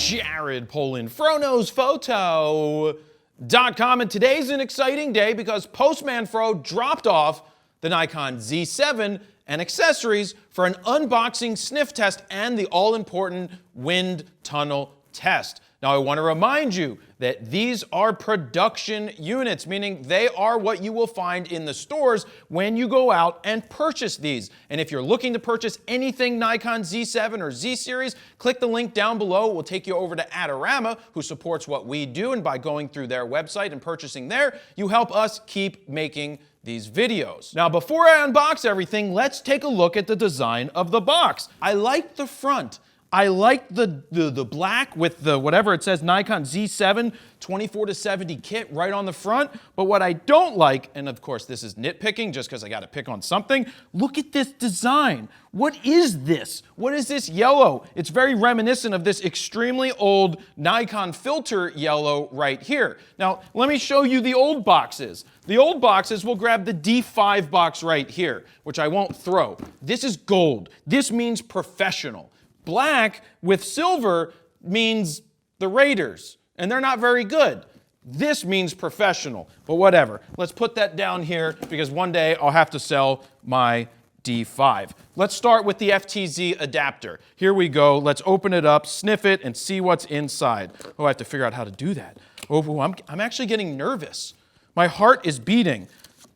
Jared Polin, FroKnowsPhoto.com, and today's an exciting day because Postman Fro dropped off the Nikon Z7 and accessories for an unboxing sniff test and the all-important wind tunnel test. Now, I want to remind you that these are production units, meaning they are what you will find in the stores when you go out and purchase these. And if you're looking to purchase anything Nikon Z7 or Z series, click the link down below. It will take you over to Adorama, who supports what we do, and by going through their website and purchasing there, you help us keep making these videos. Now, before I unbox everything, let's take a look at the design of the box. I like the front. I like the black with the whatever it says Nikon Z7 24-70 kit right on the front. But what I don't like, and of course this is nitpicking just because I got to pick on something, look at this design. What is this? What is this yellow? It's very reminiscent of this extremely old Nikon filter yellow right here. Now, let me show you the old boxes. The old boxes, we'll grab the D5 box right here, which I won't throw. This is gold. This means professional. Black with silver means the Raiders, and they're not very good. This means professional, but whatever. Let's put that down here because one day I'll have to sell my D5. Let's start with the Ftz Adapter. Here we go. Let's open it up, sniff it, and see what's inside. Oh, I have to figure out how to do that. Oh, I'm actually getting nervous. My heart is beating.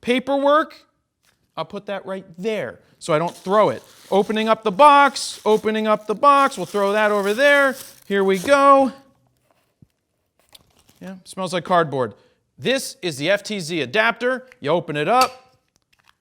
Paperwork, I'll put that right there so I don't throw it. Opening up the box, we'll throw that over there. Here we go. Yeah, smells like cardboard. This is the Ftz adapter. You open it up,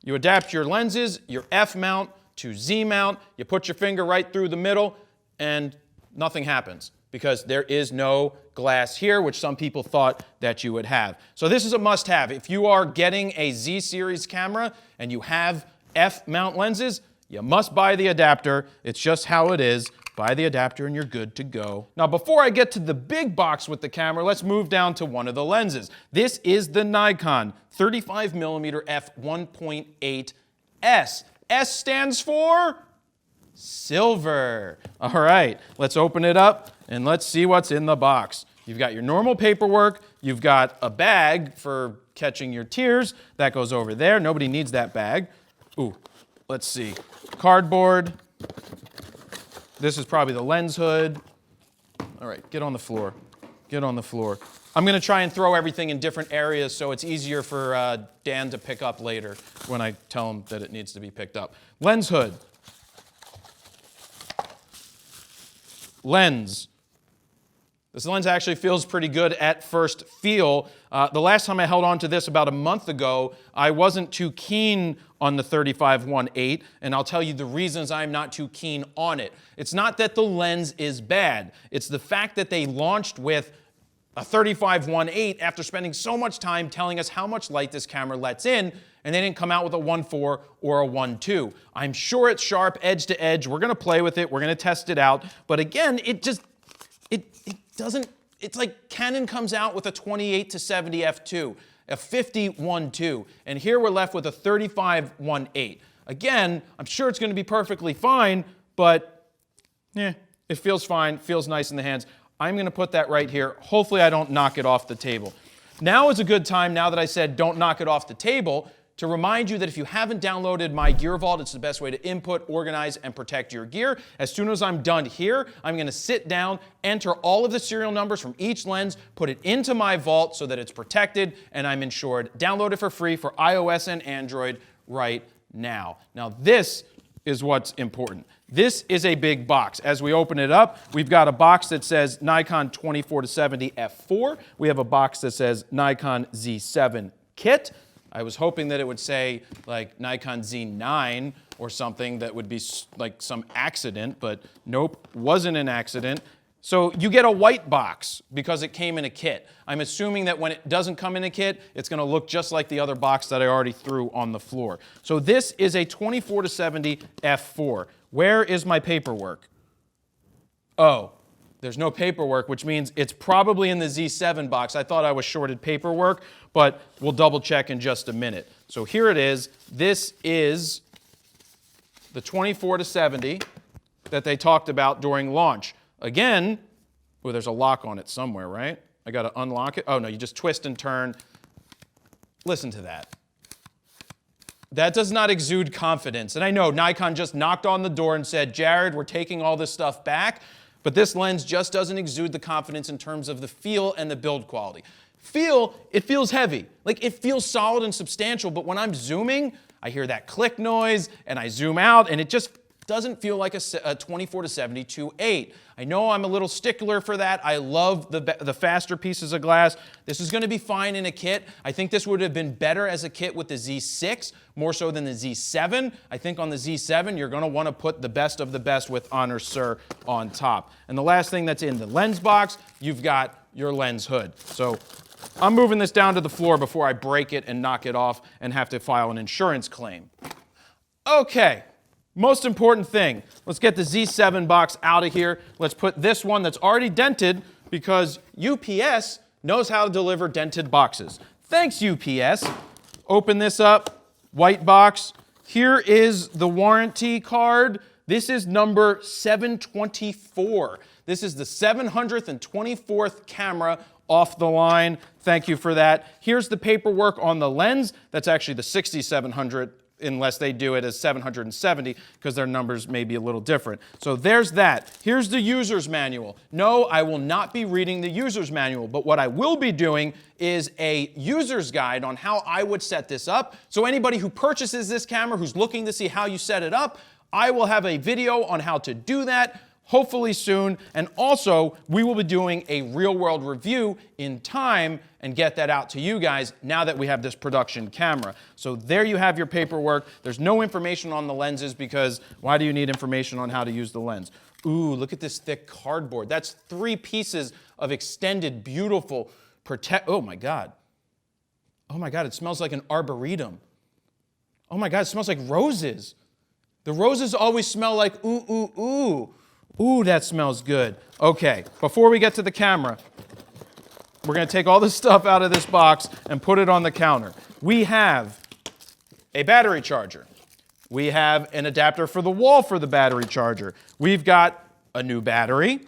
you adapt your lenses, your F mount to Z mount, you put your finger right through the middle, and nothing happens because there is no glass here, which some people thought that you would have. So this is a must-have. If you are getting a Z series camera and you have F mount lenses, you must buy the adapter. It's just how it is. Buy the adapter and you're good to go. Now, before I get to the big box with the camera, let's move down to one of the lenses. This is the Nikon 35mm f1.8 S. S stands for silver. All right, let's open it up and let's see what's in the box. You've got your normal paperwork. You've got a bag for catching your tears. That goes over there. Nobody needs that bag. Ooh, let's see. Cardboard. This is probably the lens hood. All right, get on the floor. Get on the floor. I'm going to try and throw everything in different areas so it's easier for Dan to pick up later when I tell him that it needs to be picked up. Lens hood. Lens. This lens actually feels pretty good at first feel. The last time I held on to this about a month ago, I wasn't too keen on the 35-1.8, and I'll tell you the reasons I'm not too keen on it. It's not that the lens is bad. It's the fact that they launched with a 35-1.8 after spending so much time telling us how much light this camera lets in, and they didn't come out with a 1.4 or a 1.2. I'm sure it's sharp edge to edge. We're going to play with it. We're going to test it out. But again, it doesn't, it's like Canon comes out with a 28-70 f2, a 50-1.2, and here we're left with a 35-1.8. Again, I'm sure it's going to be perfectly fine, but it feels fine, feels nice in the hands. I'm going to put that right here. Hopefully I don't knock it off the table. Now is a good time, now that I said don't knock it off the table, to remind you that if you haven't downloaded my Gear Vault, it's the best way to input, organize, and protect your gear. As soon as I'm done here, I'm going to sit down, enter all of the serial numbers from each lens, put it into my vault so that it's protected and I'm insured. Download it for free for iOS and Android right now. Now, this is what's important. This is a big box. As we open it up, we've got a box that says Nikon 24-70 f4. We have a box that says Nikon Z7 kit. I was hoping that it would say like Nikon Z9 or something that would be like some accident, but nope, wasn't an accident. So you get a white box because it came in a kit. I'm assuming that when it doesn't come in a kit, it's going to look just like the other box that I already threw on the floor. So this is a 24-70 f4. Where is my paperwork? Oh, there's no paperwork, which means it's probably in the Z7 box. I thought I was shorted paperwork, but we'll double check in just a minute. So here it is. This is the 24-70 that they talked about during launch. Again, Oh, there's a lock on it somewhere, right? I got to unlock it. Oh, no, you just twist and turn. Listen to that. That does not exude confidence. And I know Nikon just knocked on the door and said, Jared, we're taking all this stuff back. But this lens just doesn't exude the confidence in terms of the feel and the build quality. It feels heavy. Like, it feels solid and substantial, but when I'm zooming, I hear that click noise, and I zoom out, and it just doesn't feel like a 24-72 8. I know I'm a little stickler for that. I love the faster pieces of glass. This is going to be fine in a kit. I think this would have been better as a kit with the Z6, more so than the Z7. I think on the Z7, you're going to want to put the best of the best with Honor Sir on top. And the last thing that's in the lens box, you've got your lens hood. So I'm moving this down to the floor before I break it and knock it off and have to file an insurance claim. Okay. Most important thing, let's get the Z7 box out of here. Let's put this one that's already dented because UPS knows how to deliver dented boxes. Thanks, UPS. Open this up, white box. Here is the warranty card. This is number 724. This is the 724th camera off the line. Thank you for that. Here's the paperwork on the lens. That's actually the 6700. Unless they do it as 770, because their numbers may be a little different. So there's that. Here's the user's manual. No, I will not be reading the user's manual, but what I will be doing is a user's guide on how I would set this up. So anybody who purchases this camera, who's looking to see how you set it up, I will have a video on how to do that, hopefully soon. And also, we will be doing a real-world review in time and get that out to you guys now that we have this production camera. So there you have your paperwork. There's no information on the lenses because why do you need information on how to use the lens? Ooh, look at this thick cardboard. That's 3 pieces of extended, beautiful, oh my God. Oh my God, it smells like an arboretum. Oh my God, it smells like roses. The roses always smell like ooh, ooh, ooh. Ooh, that smells good. Okay, before we get to the camera, we're going to take all this stuff out of this box and put it on the counter. We have a battery charger. We have an adapter for the wall for the battery charger. We've got a new battery.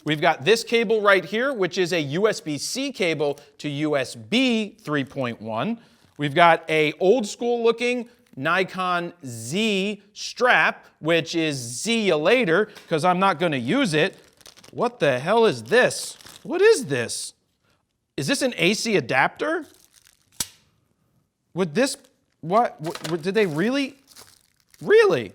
We've got this cable right here, which is a USB-C cable to USB 3.1. We've got a old school looking Nikon Z strap, which is Z ya later, because I'm not going to use it. What the hell is this? What is this? Is this an AC adapter? Would this, what did they really? Really?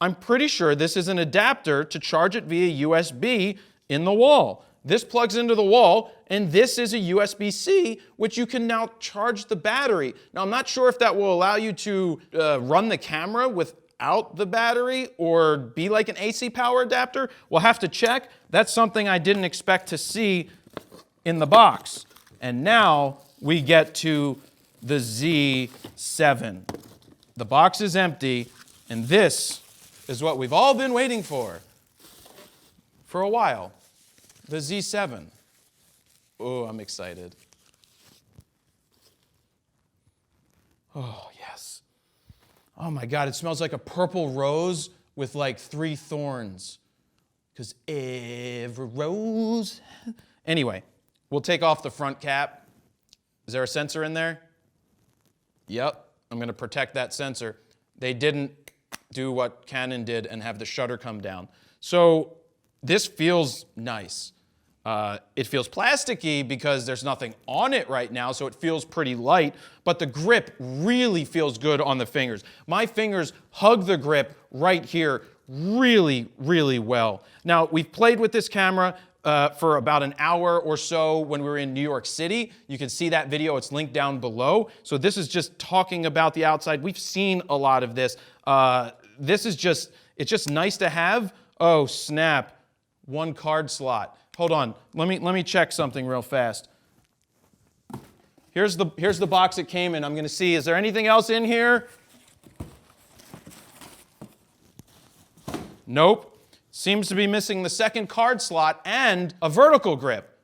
I'm pretty sure this is an adapter to charge it via USB in the wall. This plugs into the wall, and this is a USB-C, which you can now charge the battery. Now, I'm not sure if that will allow you to run the camera without the battery or be like an AC power adapter. We'll have to check. That's something I didn't expect to see in the box. And now we get to the Z7. The box is empty, and this is what we've all been waiting for a while. The Z7. Oh, I'm excited. Oh, yes. Oh my God, it smells like a purple rose with like 3 thorns. Because every rose. Anyway, we'll take off the front cap. Is there a sensor in there? Yep, I'm going to protect that sensor. They didn't do what Canon did and have the shutter come down. So this feels nice. It feels plasticky because there's nothing on it right now, so it feels pretty light, but the grip really feels good on the fingers. My fingers hug the grip right here really, really well. Now, we've played with this camera for about an hour or so when we were in New York City. You can see that video. It's linked down below. So this is just talking about the outside. We've seen a lot of this. This is just, it's just nice to have. Oh, snap. 1 card slot. Hold on, let me check something real fast. Here's the box it came in. I'm going to see, is there anything else in here? Nope. Seems to be missing the 2nd card slot and a vertical grip,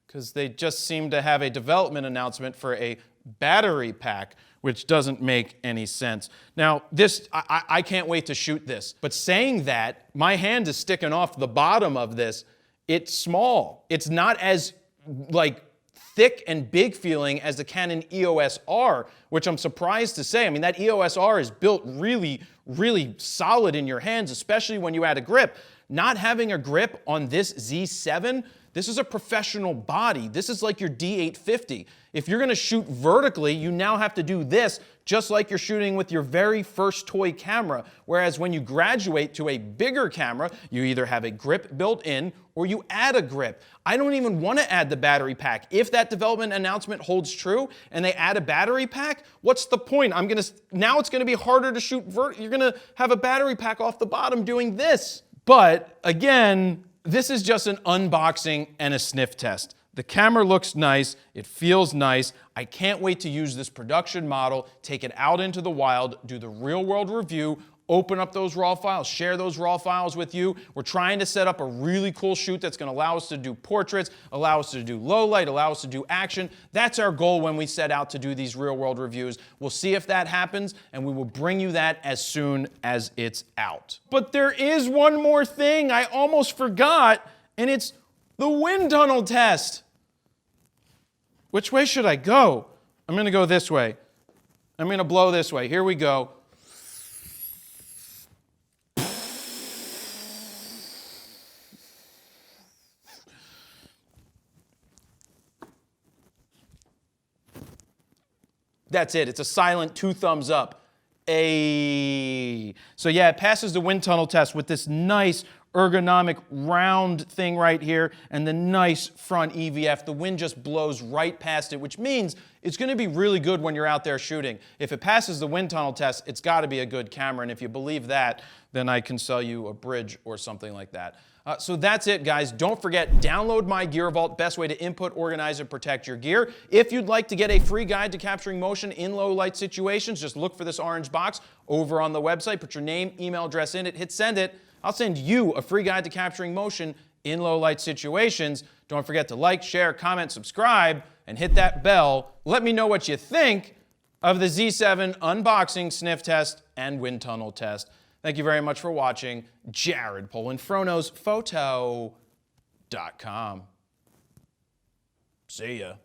because they just seem to have a development announcement for a battery pack, which doesn't make any sense. Now, this, I can't wait to shoot this, but saying that, my hand is sticking off the bottom of this, it's small. It's not as like thick and big feeling as the Canon EOS R, which I'm surprised to say. I mean, that EOS R is built really, really solid in your hands, especially when you add a grip. Not having a grip on this Z7, this is a professional body. This is like your D850. If you're gonna shoot vertically, you now have to do this just like you're shooting with your very first toy camera. Whereas when you graduate to a bigger camera, you either have a grip built in or you add a grip. I don't even want to add the battery pack. If that development announcement holds true and they add a battery pack, what's the point? Now it's gonna be harder to shoot you're gonna have a battery pack off the bottom doing this. But again, this is just an unboxing and a sniff test. The camera looks nice, it feels nice. I can't wait to use this production model, take it out into the wild, do the real world review, open up those raw files, share those raw files with you. We're trying to set up a really cool shoot that's gonna allow us to do portraits, allow us to do low light, allow us to do action. That's our goal when we set out to do these real world reviews. We'll see if that happens, and we will bring you that as soon as it's out. But there is one more thing I almost forgot, and it's the wind tunnel test. Which way should I go? I'm gonna go this way. I'm gonna blow this way. Here we go. That's it. It's a silent 2 thumbs up. So yeah, it passes the wind tunnel test with this nice ergonomic round thing right here and the nice front EVF. The wind just blows right past it, which means it's going to be really good when you're out there shooting. If it passes the wind tunnel test, it's got to be a good camera, and if you believe that, then I can sell you a bridge or something like that. So that's it, guys. Don't forget, download my Gear Vault, best way to input, organize, and protect your gear. If you'd like to get a free guide to capturing motion in low light situations, just look for this orange box over on the website, put your name, email address in it, hit send it. I'll send you a free guide to capturing motion in low light situations. Don't forget to like, share, comment, subscribe, and hit that bell. Let me know what you think of the Z7 unboxing, sniff test, and wind tunnel test. Thank you very much for watching. Jared Polin, FroKnowsPhoto.com. See ya.